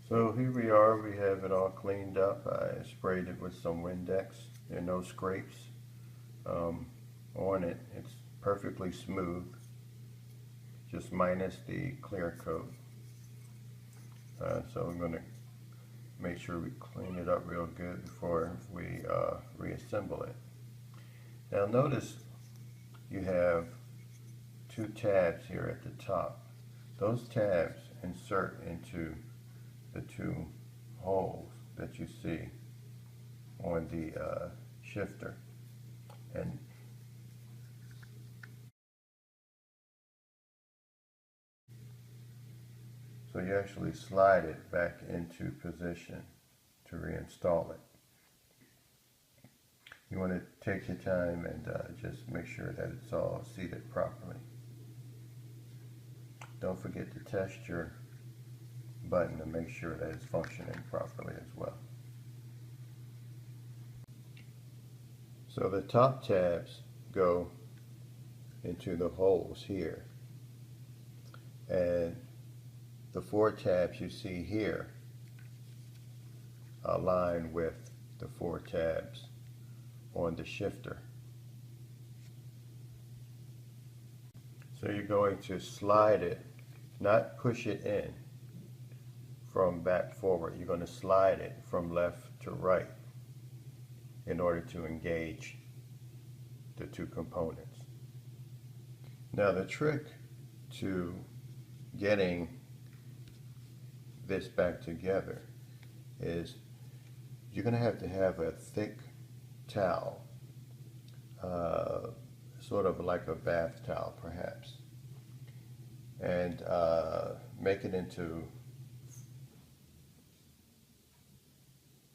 So here we are, we have it all cleaned up. I sprayed it with some Windex. There are no scrapes on it. It's perfectly smooth, just minus the clear coat. So I'm going to make sure we clean it up real good before we reassemble it. Now notice you have two tabs here at the top. Those tabs insert into the two holes that you see on the shifter, and so you actually slide it back into position to reinstall it. You want to take your time and just make sure that it's all seated properly. Don't forget to test your button to make sure that it's functioning properly as well. So the top tabs go into the holes here, and the four tabs you see here align with the four tabs on the shifter. So you're going to slide it, not push it in from back forward. You're going to slide it from left to right in order to engage the two components. Now the trick to getting this back together is you're going to have a thick towel, sort of like a bath towel perhaps, and make it into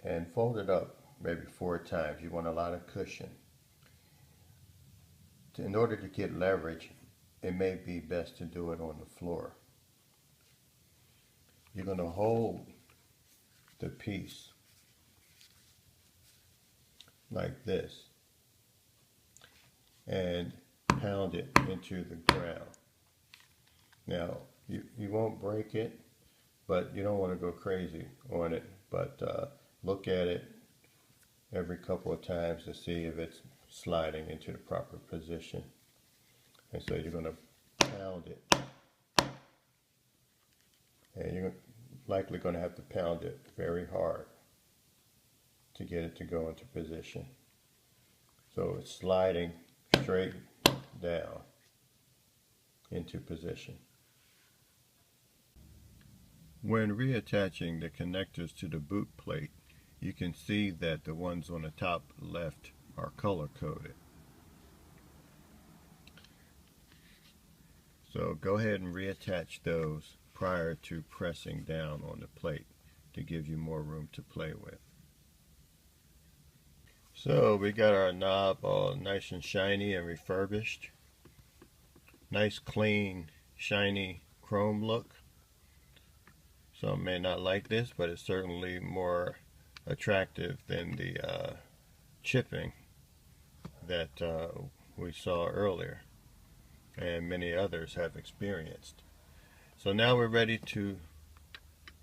and fold it up maybe 4 times. You want a lot of cushion. In order to get leverage, it may be best to do it on the floor. You're going to hold the piece like this and pound it into the ground. Now, you won't break it, but you don't want to go crazy on it, but look at it every couple of times to see if it's sliding into the proper position. And so you're going to pound it, and you're likely going to have to pound it very hard to get it to go into position. So it's sliding straight down into position. When reattaching the connectors to the boot plate, you can see that the ones on the top left are color coded. So go ahead and reattach those prior to pressing down on the plate to give you more room to play with. So we got our knob all nice and shiny and refurbished. Nice clean shiny chrome look. Some may not like this, but it's certainly more attractive than the chipping that we saw earlier and many others have experienced. So now we're ready to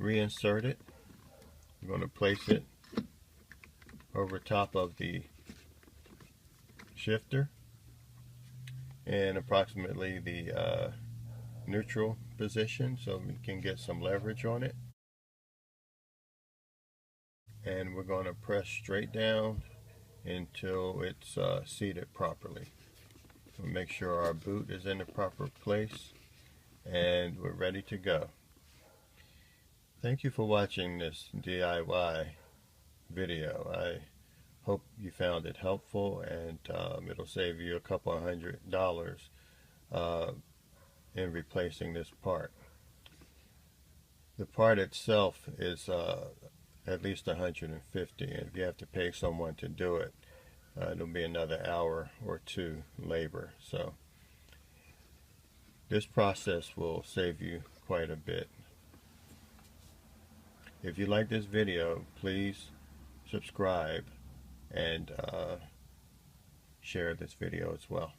reinsert it. We're going to place it over top of the shifter in approximately the neutral position so we can get some leverage on it. And we're going to press straight down until it's seated properly. We'll make sure our boot is in the proper place, and we're ready to go. Thank you for watching this DIY video. I hope you found it helpful, and it'll save you a couple of $100 in replacing this part. The part itself is at least $150, and if you have to pay someone to do it, it'll be another hour or two labor. So this process will save you quite a bit. If you like this video, please subscribe and share this video as well.